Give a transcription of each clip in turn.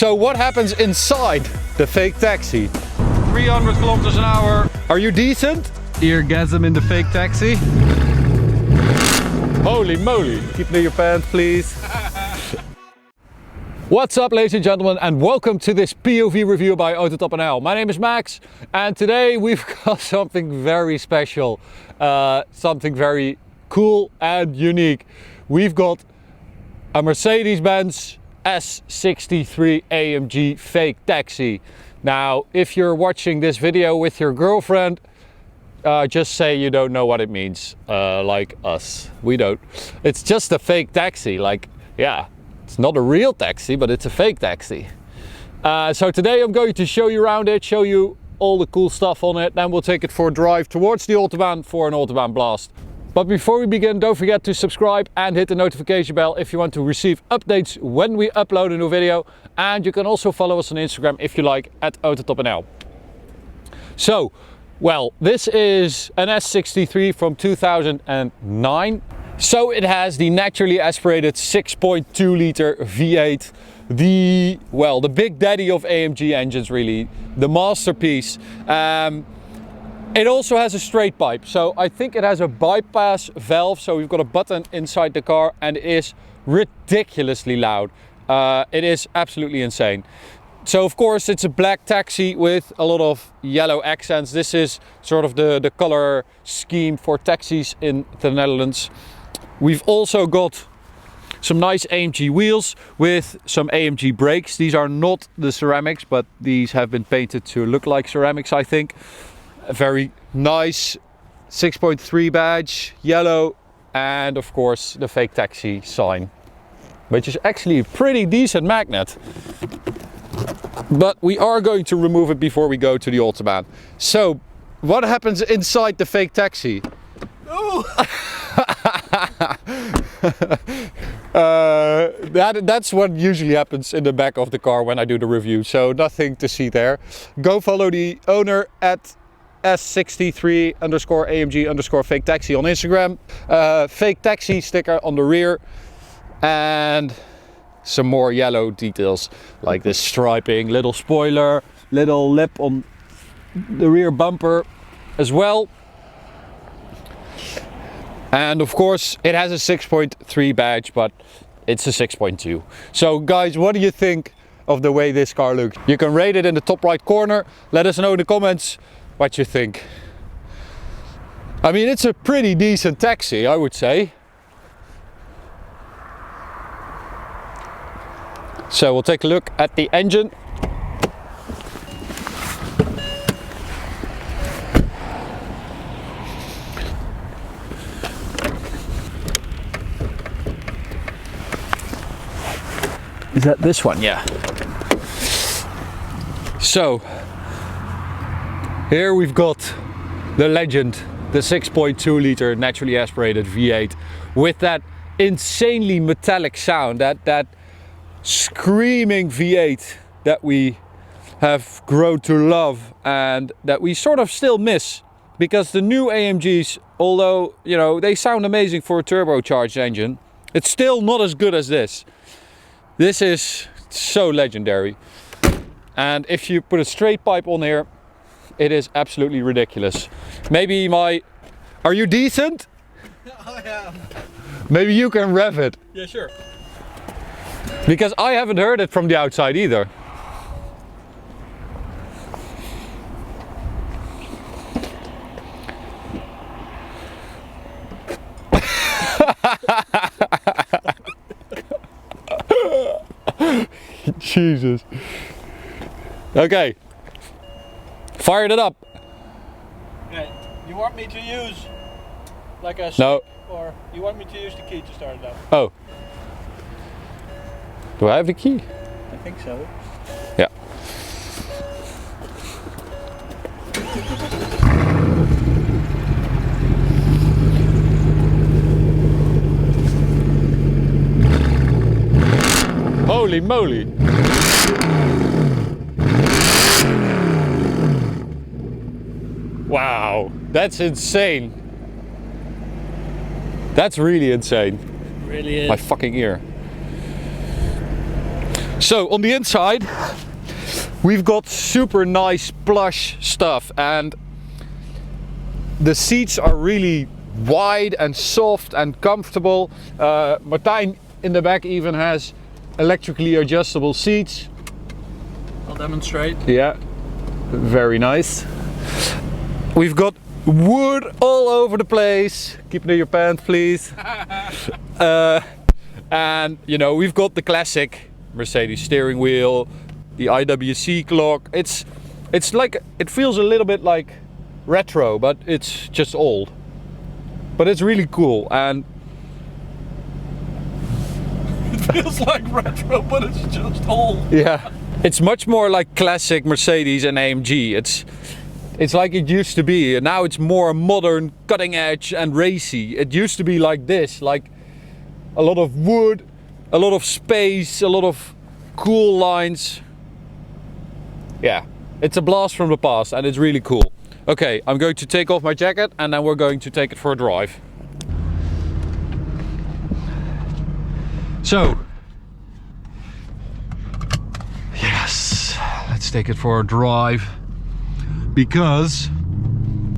So what happens inside the fake taxi? 300 kilometers an hour. Are you decent? Eargasm in the fake taxi. Holy moly. Keep near your pants, please. What's up, ladies and gentlemen, and welcome to this POV review by AutoTopNL. My name is Max, and today we've got something very special, something very cool and unique. We've got a Mercedes-Benz S63 AMG fake taxi. Now, if you're watching this video with your girlfriend, just say you don't know what it means, like us. We don't. It's just a fake taxi, like, yeah. It's not a real taxi, but it's a fake taxi. So today I'm going to show you around it, show you all the cool stuff on it, then we'll take it for a drive towards the Autobahn for an Autobahn blast. But before we begin, don't forget to subscribe and hit the notification bell if you want to receive updates when we upload a new video. And you can also follow us on Instagram if you like, at AutoTopNL. So, well, this is an S63 from 2009. So it has the naturally aspirated 6.2 liter V8, the big daddy of AMG engines, really, the masterpiece. It also has a straight pipe, so I think it has a bypass valve, so we've got a button inside the car, and it is ridiculously loud. It is absolutely insane. So of course it's a black taxi with a lot of yellow accents. This is sort of the color scheme for taxis in the Netherlands. We've also got some nice AMG wheels with some AMG brakes. These are not the ceramics, but these have been painted to look like ceramics, I think. A very nice 6.3 badge, yellow, and of course the fake taxi sign, which is actually a pretty decent magnet. But we are going to remove it before we go to the Autobahn. So, what happens inside the fake taxi? Oh. That's what usually happens in the back of the car when I do the review, so nothing to see there. Go follow the owner at S63_AMG_fake taxi on Instagram. Fake taxi sticker on the rear, and some more yellow details like this striping, little spoiler, little lip on the rear bumper as well. And of course it has a 6.3 badge, but it's a 6.2. So guys, what do you think of the way this car looks? You can rate it in the top right corner. Let us know in the comments what you think. I mean, it's a pretty decent taxi, I would say. So we'll take a look at the engine. Is that this one? Yeah. So here we've got the legend, the 6.2 liter naturally aspirated V8 with that insanely metallic sound, that screaming V8 that we have grown to love and that we sort of still miss, because the new AMGs, although, you know, they sound amazing for a turbocharged engine, it's still not as good as this. This is so legendary. And if you put a straight pipe on here, it is absolutely ridiculous. Maybe are you decent? I am. Maybe you can rev it. Yeah, sure. Because I haven't heard it from the outside either. Jesus. Okay. Fired it up. Okay. You want me to use like a no, or you want me to use the key to start it up? Oh. Do I have the key? I think so. Yeah. Holy moly! Wow, that's insane. That's really insane. Really is. My fucking ear. So on the inside, we've got super nice plush stuff, and the seats are really wide and soft and comfortable. Martijn in the back even has electrically adjustable seats. I'll demonstrate. Yeah, very nice. We've got wood all over the place. Keep it in your pants, please. And you know, we've got the classic Mercedes steering wheel, the IWC clock. It's like, it feels a little bit like retro, but it's just old. But it's really cool, and it feels like retro, but it's just old. Yeah, it's much more like classic Mercedes and AMG. It's like it used to be, and now it's more modern, cutting edge and racy. It used to be like this, like a lot of wood, a lot of space, a lot of cool lines. Yeah, it's a blast from the past, and it's really cool. Okay, I'm going to take off my jacket and then we're going to take it for a drive. So, yes, let's take it for a drive, because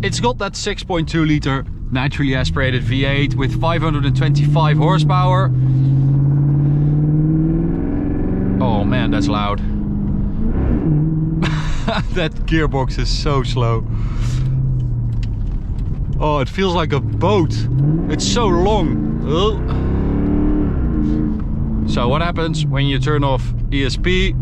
it's got that 6.2 liter naturally aspirated V8 with 525 horsepower. Oh man, that's loud. That gearbox is so slow. Oh, it feels like a boat. It's so long. Ugh. So what happens when you turn off ESP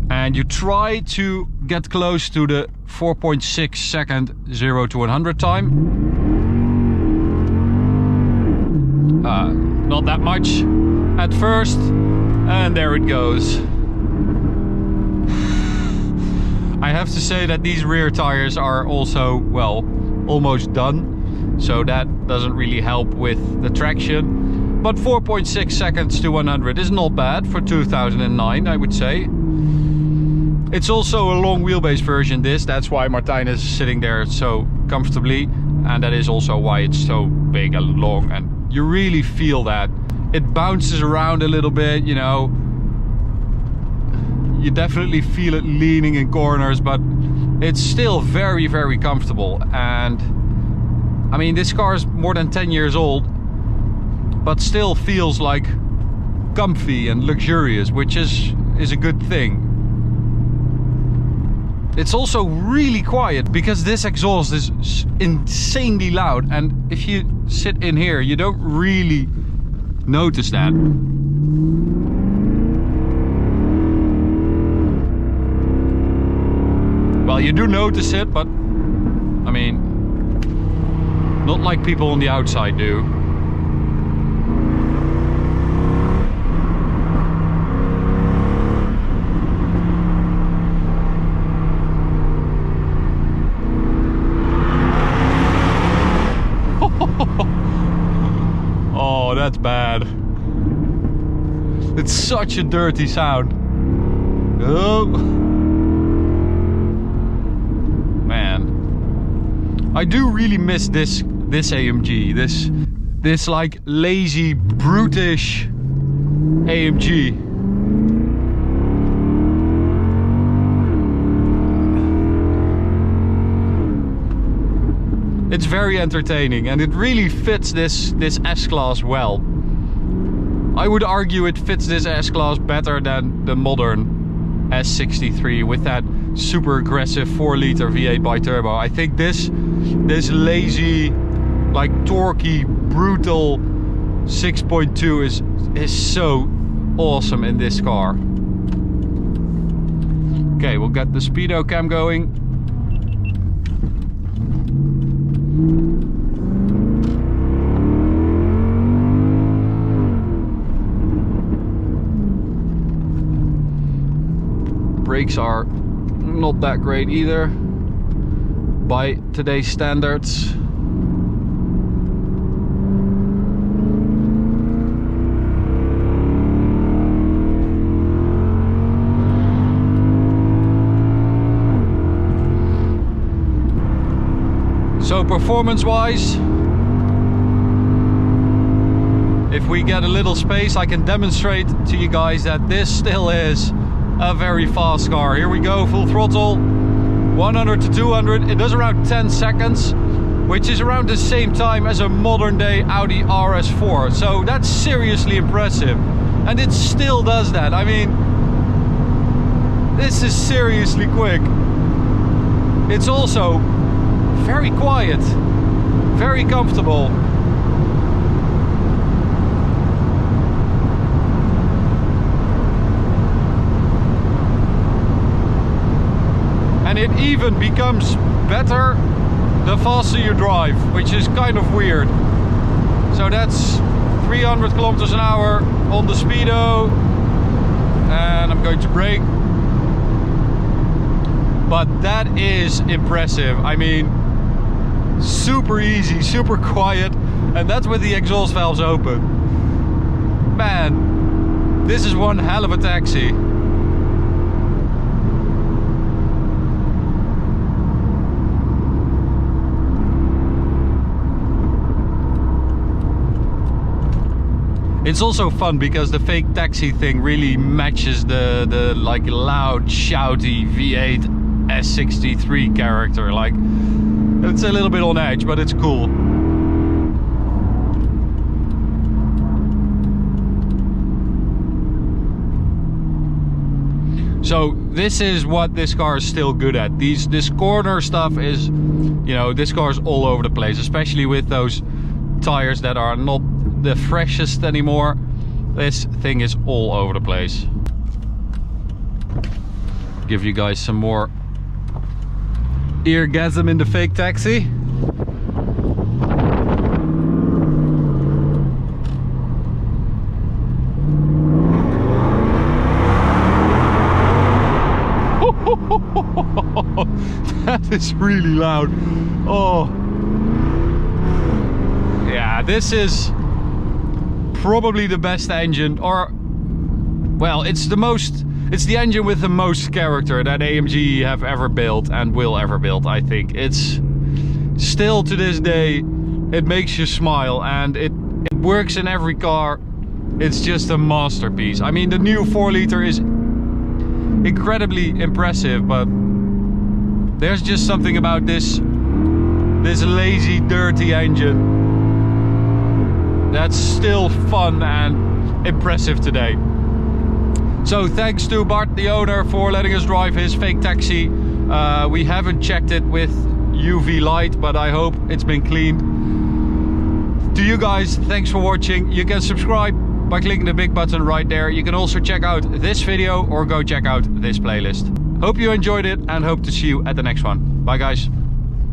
and you try to get close to the 4.6 second 0 to 100 time? Not that much at first, and there it goes. I have to say that these rear tires are also, well, almost done, so that doesn't really help with the traction. But 4.6 seconds to 100 is not bad for 2009, I would say. It's also a long wheelbase version, this. That's why Martijn is sitting there so comfortably, and that is also why it's so big and long, and you really feel that. It bounces around a little bit, you know. You definitely feel it leaning in corners, but it's still very, very comfortable. And I mean, this car is more than 10 years old, but still feels like comfy and luxurious, which is a good thing. It's also really quiet, because this exhaust is insanely loud, and if you sit in here, you don't really notice that. Well, you do notice it, but I mean, not like people on the outside do. Oh, that's bad. It's such a dirty sound. Oh. Man, I do really miss this AMG, this like lazy, brutish AMG. It's very entertaining, and it really fits this S-Class well. I would argue it fits this S-Class better than the modern S63 with that super aggressive 4-liter V8 bi-turbo. I think this lazy, like torquey, brutal 6.2 is so awesome in this car. Okay, we'll get the speedo cam going. Brakes are not that great either by today's standards. So performance wise, if we get a little space, I can demonstrate to you guys that this still is a very fast car. Here we go, full throttle, 100 to 200. It does around 10 seconds, which is around the same time as a modern day Audi RS4. So that's seriously impressive. And it still does that. I mean, this is seriously quick. It's also very quiet, very comfortable. And it even becomes better the faster you drive, which is kind of weird. So that's 300 kilometers an hour on the speedo, and I'm going to brake. But that is impressive. I mean, super easy, super quiet, and that's with the exhaust valves open. Man, this is one hell of a taxi. It's also fun because the fake taxi thing really matches the like loud, shouty V8 S63 character. Like, it's a little bit on edge, but it's cool. So this is what this car is still good at. This corner stuff is, you know, this car is all over the place, especially with those tires that are not the freshest anymore. This thing is all over the place. Give you guys some more eargasm in the fake taxi. That is really loud. Oh yeah, this is probably the best engine, or well, it's the engine with the most character that AMG have ever built and will ever build. I think it's still, to this day, it makes you smile, and it works in every car. It's just a masterpiece. I mean, the new 4-liter is incredibly impressive, but there's just something about this lazy, dirty engine that's still fun and impressive today. So thanks to Bart, the owner, for letting us drive his fake taxi. We haven't checked it with UV light, but I hope it's been cleaned. To you guys, thanks for watching. You can subscribe by clicking the big button right there. You can also check out this video or go check out this playlist. Hope you enjoyed it and hope to see you at the next one. Bye guys.